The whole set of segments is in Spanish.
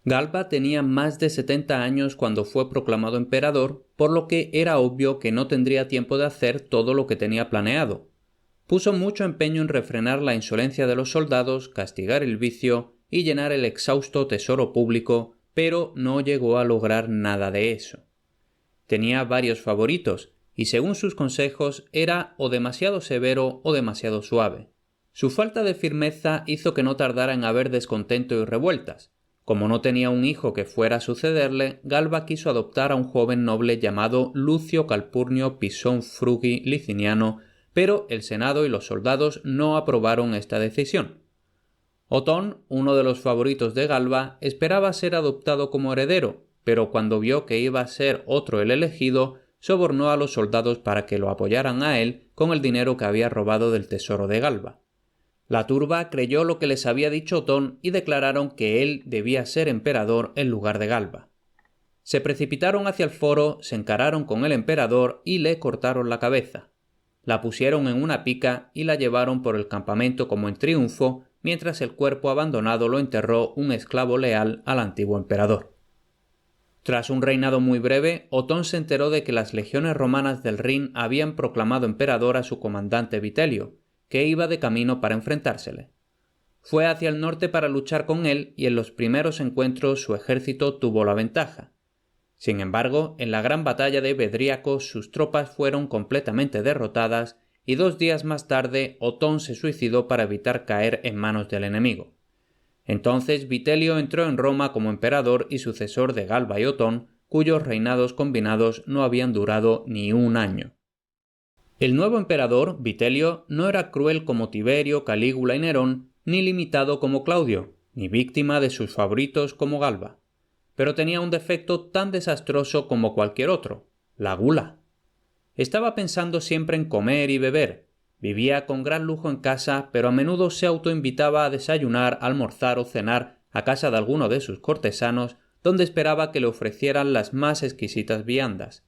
Galba tenía más de 70 años cuando fue proclamado emperador, por lo que era obvio que no tendría tiempo de hacer todo lo que tenía planeado. Puso mucho empeño en refrenar la insolencia de los soldados, castigar el vicio y llenar el exhausto tesoro público, pero no llegó a lograr nada de eso. Tenía varios favoritos, y según sus consejos era o demasiado severo o demasiado suave. Su falta de firmeza hizo que no tardara en haber descontento y revueltas. Como no tenía un hijo que fuera a sucederle, Galba quiso adoptar a un joven noble llamado Lucio Calpurnio Pisón Frugi Liciniano, pero el Senado y los soldados no aprobaron esta decisión. Otón, uno de los favoritos de Galba, esperaba ser adoptado como heredero, pero cuando vio que iba a ser otro el elegido, sobornó a los soldados para que lo apoyaran a él con el dinero que había robado del tesoro de Galba. La turba creyó lo que les había dicho Otón y declararon que él debía ser emperador en lugar de Galba. Se precipitaron hacia el foro, se encararon con el emperador y le cortaron la cabeza. La pusieron en una pica y la llevaron por el campamento como en triunfo, mientras el cuerpo abandonado lo enterró un esclavo leal al antiguo emperador. Tras un reinado muy breve, Otón se enteró de que las legiones romanas del Rin habían proclamado emperador a su comandante Vitelio, que iba de camino para enfrentársele. Fue hacia el norte para luchar con él y en los primeros encuentros su ejército tuvo la ventaja. Sin embargo, en la gran batalla de Bedriaco sus tropas fueron completamente derrotadas y 2 días más tarde Otón se suicidó para evitar caer en manos del enemigo. Entonces Vitelio entró en Roma como emperador y sucesor de Galba y Otón, cuyos reinados combinados no habían durado ni un año. El nuevo emperador, Vitelio, no era cruel como Tiberio, Calígula y Nerón, ni limitado como Claudio, ni víctima de sus favoritos como Galba. Pero tenía un defecto tan desastroso como cualquier otro: la gula. Estaba pensando siempre en comer y beber. Vivía con gran lujo en casa, pero a menudo se autoinvitaba a desayunar, almorzar o cenar a casa de alguno de sus cortesanos, donde esperaba que le ofrecieran las más exquisitas viandas.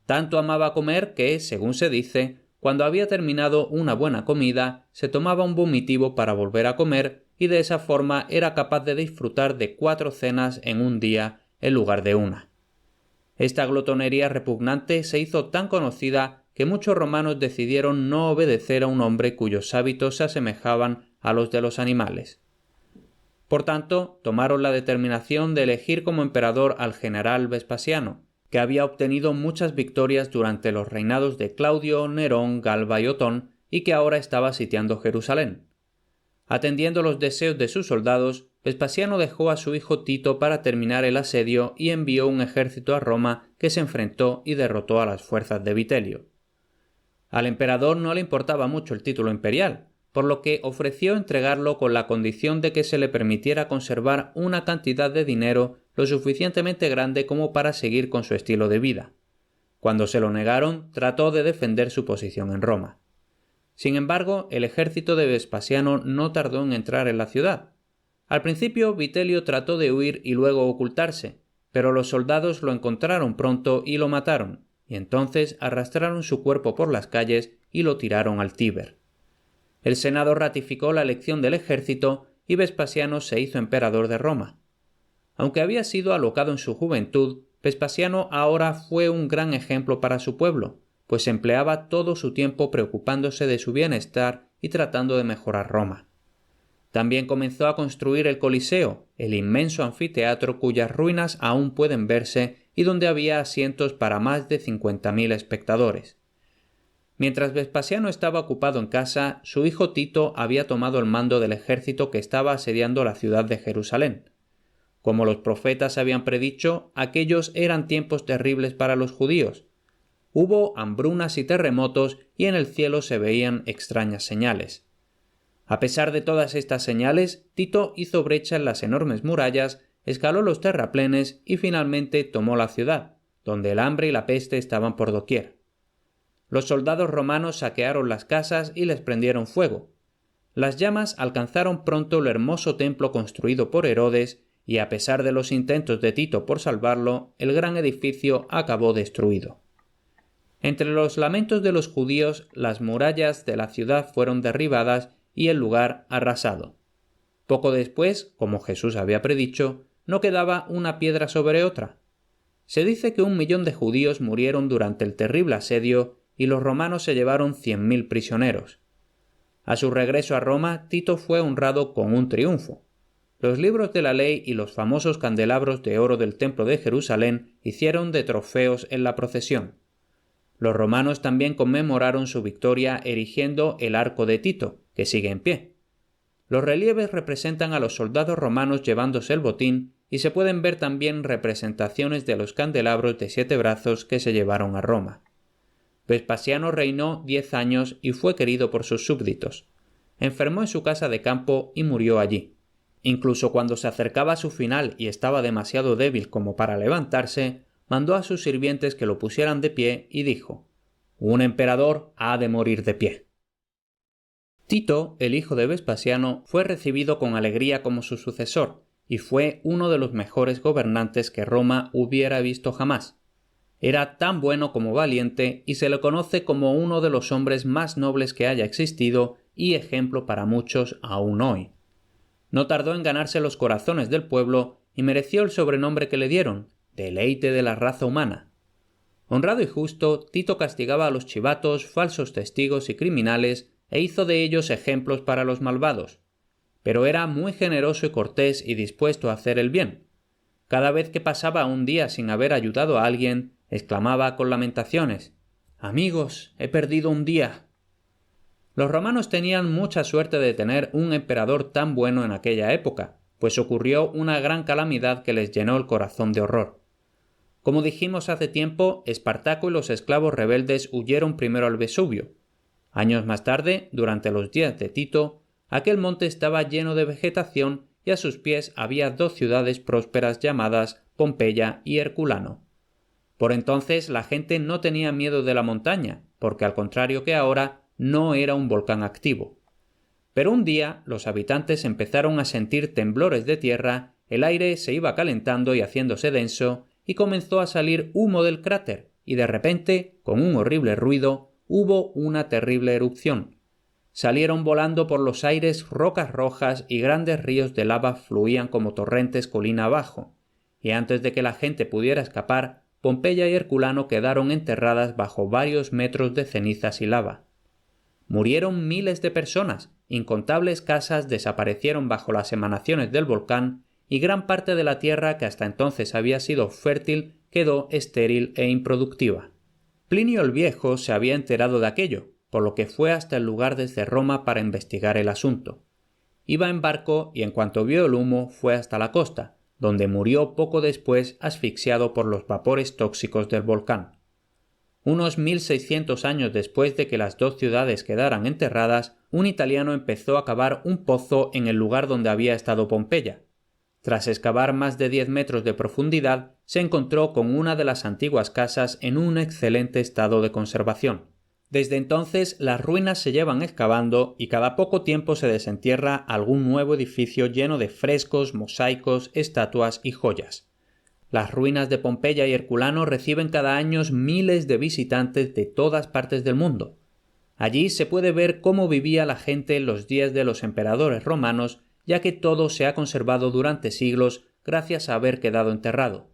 Tanto amaba comer que, según se dice, cuando había terminado una buena comida, se tomaba un vomitivo para volver a comer y de esa forma era capaz de disfrutar de 4 cenas en un día en lugar de una. Esta glotonería repugnante se hizo tan conocida que muchos romanos decidieron no obedecer a un hombre cuyos hábitos se asemejaban a los de los animales. Por tanto, tomaron la determinación de elegir como emperador al general Vespasiano, que había obtenido muchas victorias durante los reinados de Claudio, Nerón, Galba y Otón, y que ahora estaba sitiando Jerusalén. Atendiendo los deseos de sus soldados, Vespasiano dejó a su hijo Tito para terminar el asedio y envió un ejército a Roma que se enfrentó y derrotó a las fuerzas de Vitelio. Al emperador no le importaba mucho el título imperial, por lo que ofreció entregarlo con la condición de que se le permitiera conservar una cantidad de dinero lo suficientemente grande como para seguir con su estilo de vida. Cuando se lo negaron, trató de defender su posición en Roma. Sin embargo, el ejército de Vespasiano no tardó en entrar en la ciudad. Al principio, Vitelio trató de huir y luego ocultarse, pero los soldados lo encontraron pronto y lo mataron, y entonces arrastraron su cuerpo por las calles y lo tiraron al Tíber. El Senado ratificó la elección del ejército y Vespasiano se hizo emperador de Roma. Aunque había sido alocado en su juventud, Vespasiano ahora fue un gran ejemplo para su pueblo, pues empleaba todo su tiempo preocupándose de su bienestar y tratando de mejorar Roma. También comenzó a construir el Coliseo, el inmenso anfiteatro cuyas ruinas aún pueden verse y donde había asientos para más de 50.000 espectadores. Mientras Vespasiano estaba ocupado en casa, su hijo Tito había tomado el mando del ejército que estaba asediando la ciudad de Jerusalén. Como los profetas habían predicho, aquellos eran tiempos terribles para los judíos. Hubo hambrunas y terremotos y en el cielo se veían extrañas señales. A pesar de todas estas señales, Tito hizo brecha en las enormes murallas, escaló los terraplenes y finalmente tomó la ciudad, donde el hambre y la peste estaban por doquier. Los soldados romanos saquearon las casas y les prendieron fuego. Las llamas alcanzaron pronto el hermoso templo construido por Herodes y a pesar de los intentos de Tito por salvarlo, el gran edificio acabó destruido. Entre los lamentos de los judíos, las murallas de la ciudad fueron derribadas y el lugar arrasado. Poco después, como Jesús había predicho, no quedaba una piedra sobre otra. Se dice que 1 millón de judíos murieron durante el terrible asedio y los romanos se llevaron 100.000 prisioneros. A su regreso a Roma, Tito fue honrado con un triunfo. Los libros de la ley y los famosos candelabros de oro del templo de Jerusalén hicieron de trofeos en la procesión. Los romanos también conmemoraron su victoria erigiendo el arco de Tito, que sigue en pie. Los relieves representan a los soldados romanos llevándose el botín y se pueden ver también representaciones de los candelabros de 7 brazos que se llevaron a Roma. Vespasiano reinó 10 años y fue querido por sus súbditos. Enfermó en su casa de campo y murió allí. Incluso cuando se acercaba a su final y estaba demasiado débil como para levantarse, mandó a sus sirvientes que lo pusieran de pie y dijo: «Un emperador ha de morir de pie». Tito, el hijo de Vespasiano, fue recibido con alegría como su sucesor y fue uno de los mejores gobernantes que Roma hubiera visto jamás. Era tan bueno como valiente y se le conoce como uno de los hombres más nobles que haya existido y ejemplo para muchos aún hoy. No tardó en ganarse los corazones del pueblo y mereció el sobrenombre que le dieron, deleite de la raza humana. Honrado y justo, Tito castigaba a los chivatos, falsos testigos y criminales e hizo de ellos ejemplos para los malvados. Pero era muy generoso y cortés y dispuesto a hacer el bien. Cada vez que pasaba un día sin haber ayudado a alguien, exclamaba con lamentaciones: «Amigos, he perdido un día». Los romanos tenían mucha suerte de tener un emperador tan bueno en aquella época, pues ocurrió una gran calamidad que les llenó el corazón de horror. Como dijimos hace tiempo, Espartaco y los esclavos rebeldes huyeron primero al Vesubio. Años más tarde, durante los días de Tito, aquel monte estaba lleno de vegetación y a sus pies había 2 ciudades prósperas llamadas Pompeya y Herculano. Por entonces la gente no tenía miedo de la montaña, porque al contrario que ahora, no era un volcán activo. Pero un día los habitantes empezaron a sentir temblores de tierra, el aire se iba calentando y haciéndose denso, y comenzó a salir humo del cráter, y de repente, con un horrible ruido, hubo una terrible erupción. Salieron volando por los aires rocas rojas y grandes ríos de lava fluían como torrentes colina abajo, y antes de que la gente pudiera escapar, Pompeya y Herculano quedaron enterradas bajo varios metros de cenizas y lava. Murieron miles de personas, incontables casas desaparecieron bajo las emanaciones del volcán y gran parte de la tierra que hasta entonces había sido fértil quedó estéril e improductiva. Plinio el Viejo se había enterado de aquello, por lo que fue hasta el lugar desde Roma para investigar el asunto. Iba en barco y en cuanto vio el humo fue hasta la costa, donde murió poco después asfixiado por los vapores tóxicos del volcán. Unos 1600 años después de que las 2 ciudades quedaran enterradas, un italiano empezó a cavar un pozo en el lugar donde había estado Pompeya. Tras excavar más de 10 metros de profundidad, se encontró con una de las antiguas casas en un excelente estado de conservación. Desde entonces las ruinas se llevan excavando y cada poco tiempo se desentierra algún nuevo edificio lleno de frescos, mosaicos, estatuas y joyas. Las ruinas de Pompeya y Herculano reciben cada año miles de visitantes de todas partes del mundo. Allí se puede ver cómo vivía la gente en los días de los emperadores romanos, ya que todo se ha conservado durante siglos gracias a haber quedado enterrado.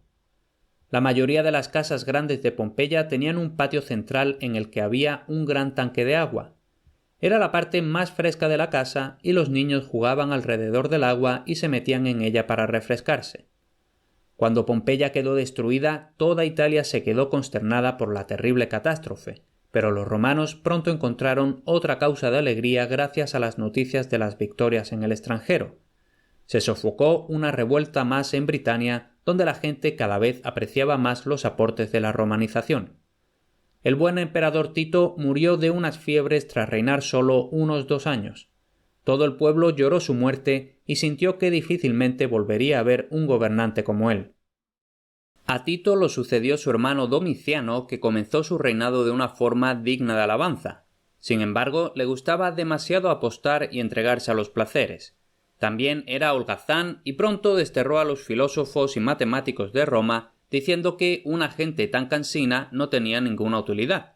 La mayoría de las casas grandes de Pompeya tenían un patio central en el que había un gran tanque de agua. Era la parte más fresca de la casa y los niños jugaban alrededor del agua y se metían en ella para refrescarse. Cuando Pompeya quedó destruida, toda Italia se quedó consternada por la terrible catástrofe, pero los romanos pronto encontraron otra causa de alegría gracias a las noticias de las victorias en el extranjero. Se sofocó una revuelta más en Britania, donde la gente cada vez apreciaba más los aportes de la romanización. El buen emperador Tito murió de unas fiebres tras reinar solo unos 2 años. Todo el pueblo lloró su muerte y sintió que difícilmente volvería a ver un gobernante como él. A Tito lo sucedió su hermano Domiciano, que comenzó su reinado de una forma digna de alabanza. Sin embargo, le gustaba demasiado apostar y entregarse a los placeres. También era holgazán y pronto desterró a los filósofos y matemáticos de Roma, diciendo que una gente tan cansina no tenía ninguna utilidad.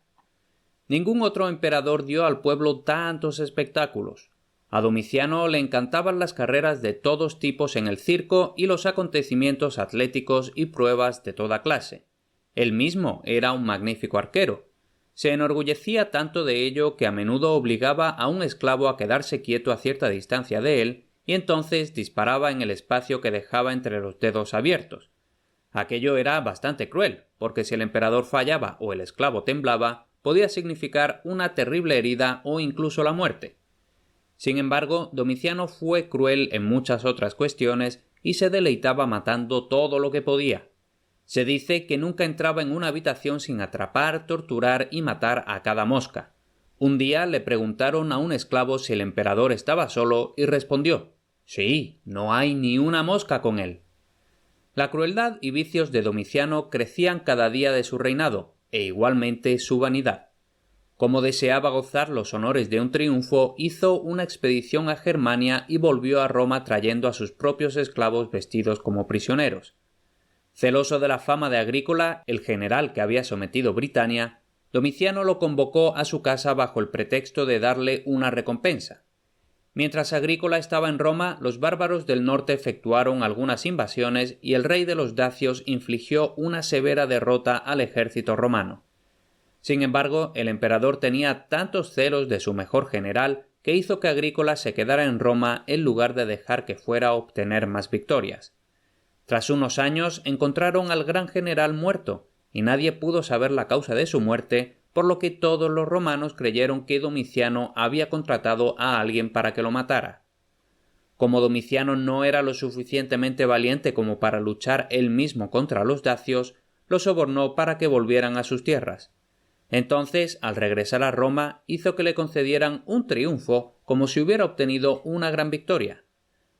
Ningún otro emperador dio al pueblo tantos espectáculos. A Domiciano le encantaban las carreras de todos tipos en el circo y los acontecimientos atléticos y pruebas de toda clase. Él mismo era un magnífico arquero. Se enorgullecía tanto de ello que a menudo obligaba a un esclavo a quedarse quieto a cierta distancia de él y entonces disparaba en el espacio que dejaba entre los dedos abiertos. Aquello era bastante cruel, porque si el emperador fallaba o el esclavo temblaba, podía significar una terrible herida o incluso la muerte. Sin embargo, Domiciano fue cruel en muchas otras cuestiones y se deleitaba matando todo lo que podía. Se dice que nunca entraba en una habitación sin atrapar, torturar y matar a cada mosca. Un día le preguntaron a un esclavo si el emperador estaba solo y respondió: «Sí, no hay ni una mosca con él». La crueldad y vicios de Domiciano crecían cada día de su reinado, e igualmente su vanidad. Como deseaba gozar los honores de un triunfo, hizo una expedición a Germania y volvió a Roma trayendo a sus propios esclavos vestidos como prisioneros. Celoso de la fama de Agrícola, el general que había sometido Britania, Domiciano lo convocó a su casa bajo el pretexto de darle una recompensa. Mientras Agrícola estaba en Roma, los bárbaros del norte efectuaron algunas invasiones y el rey de los dacios infligió una severa derrota al ejército romano. Sin embargo, el emperador tenía tantos celos de su mejor general que hizo que Agrícola se quedara en Roma en lugar de dejar que fuera a obtener más victorias. Tras unos años encontraron al gran general muerto, y nadie pudo saber la causa de su muerte, por lo que todos los romanos creyeron que Domiciano había contratado a alguien para que lo matara. Como Domiciano no era lo suficientemente valiente como para luchar él mismo contra los dacios, lo sobornó para que volvieran a sus tierras. Entonces, al regresar a Roma, hizo que le concedieran un triunfo como si hubiera obtenido una gran victoria.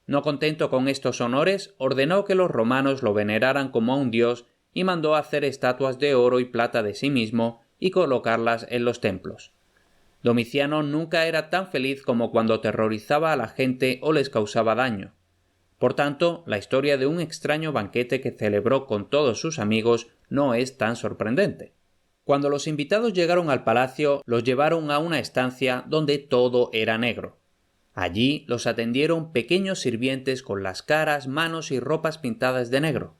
No contento con estos honores, ordenó que los romanos lo veneraran como a un dios y mandó hacer estatuas de oro y plata de sí mismo y colocarlas en los templos. Domiciano nunca era tan feliz como cuando terrorizaba a la gente o les causaba daño. Por tanto, la historia de un extraño banquete que celebró con todos sus amigos no es tan sorprendente. Cuando los invitados llegaron al palacio, los llevaron a una estancia donde todo era negro. Allí los atendieron pequeños sirvientes con las caras, manos y ropas pintadas de negro.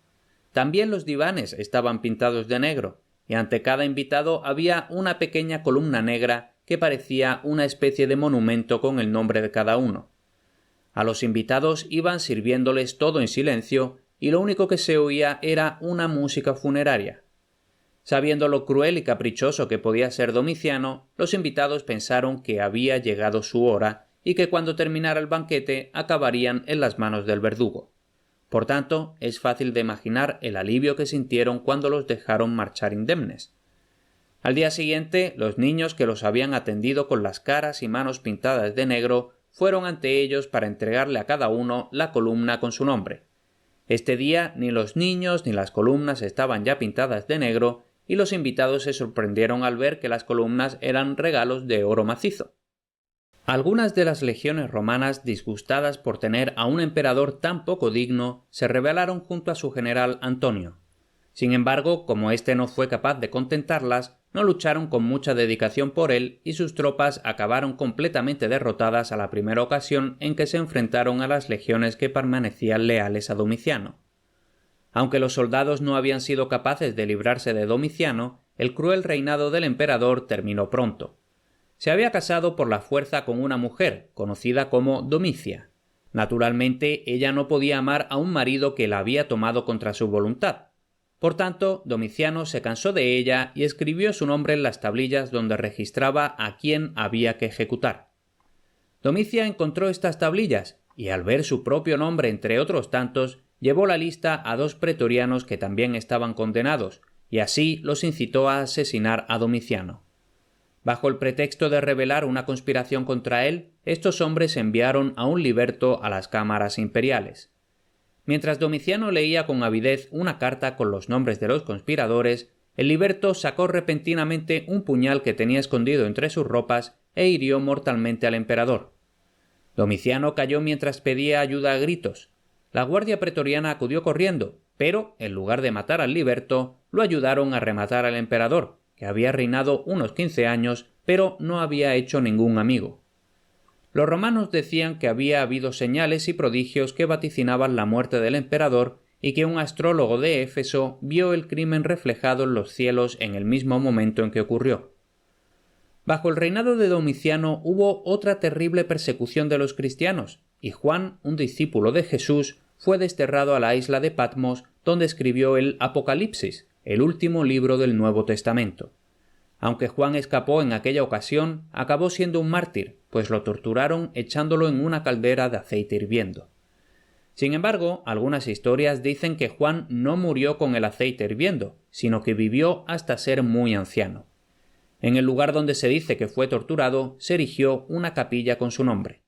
También los divanes estaban pintados de negro, y ante cada invitado había una pequeña columna negra que parecía una especie de monumento con el nombre de cada uno. A los invitados iban sirviéndoles todo en silencio, y lo único que se oía era una música funeraria. Sabiendo lo cruel y caprichoso que podía ser Domiciano, los invitados pensaron que había llegado su hora y que cuando terminara el banquete acabarían en las manos del verdugo. Por tanto, es fácil de imaginar el alivio que sintieron cuando los dejaron marchar indemnes. Al día siguiente, los niños que los habían atendido con las caras y manos pintadas de negro fueron ante ellos para entregarle a cada uno la columna con su nombre. Este día ni los niños ni las columnas estaban ya pintadas de negro, y los invitados se sorprendieron al ver que las columnas eran regalos de oro macizo. Algunas de las legiones romanas, disgustadas por tener a un emperador tan poco digno, se rebelaron junto a su general Antonio. Sin embargo, como éste no fue capaz de contentarlas, no lucharon con mucha dedicación por él y sus tropas acabaron completamente derrotadas a la primera ocasión en que se enfrentaron a las legiones que permanecían leales a Domiciano. Aunque los soldados no habían sido capaces de librarse de Domiciano, el cruel reinado del emperador terminó pronto. Se había casado por la fuerza con una mujer, conocida como Domicia. Naturalmente, ella no podía amar a un marido que la había tomado contra su voluntad. Por tanto, Domiciano se cansó de ella y escribió su nombre en las tablillas donde registraba a quién había que ejecutar. Domicia encontró estas tablillas y, al ver su propio nombre entre otros tantos, llevó la lista a 2 pretorianos que también estaban condenados, y así los incitó a asesinar a Domiciano. Bajo el pretexto de revelar una conspiración contra él, estos hombres enviaron a un liberto a las cámaras imperiales. Mientras Domiciano leía con avidez una carta con los nombres de los conspiradores, el liberto sacó repentinamente un puñal que tenía escondido entre sus ropas e hirió mortalmente al emperador. Domiciano cayó mientras pedía ayuda a gritos. La guardia pretoriana acudió corriendo, pero, en lugar de matar al liberto, lo ayudaron a rematar al emperador, que había reinado unos 15 años, pero no había hecho ningún amigo. Los romanos decían que había habido señales y prodigios que vaticinaban la muerte del emperador y que un astrólogo de Éfeso vio el crimen reflejado en los cielos en el mismo momento en que ocurrió. Bajo el reinado de Domiciano hubo otra terrible persecución de los cristianos, y Juan, un discípulo de Jesús, fue desterrado a la isla de Patmos, donde escribió el Apocalipsis, el último libro del Nuevo Testamento. Aunque Juan escapó en aquella ocasión, acabó siendo un mártir, pues lo torturaron echándolo en una caldera de aceite hirviendo. Sin embargo, algunas historias dicen que Juan no murió con el aceite hirviendo, sino que vivió hasta ser muy anciano. En el lugar donde se dice que fue torturado, se erigió una capilla con su nombre.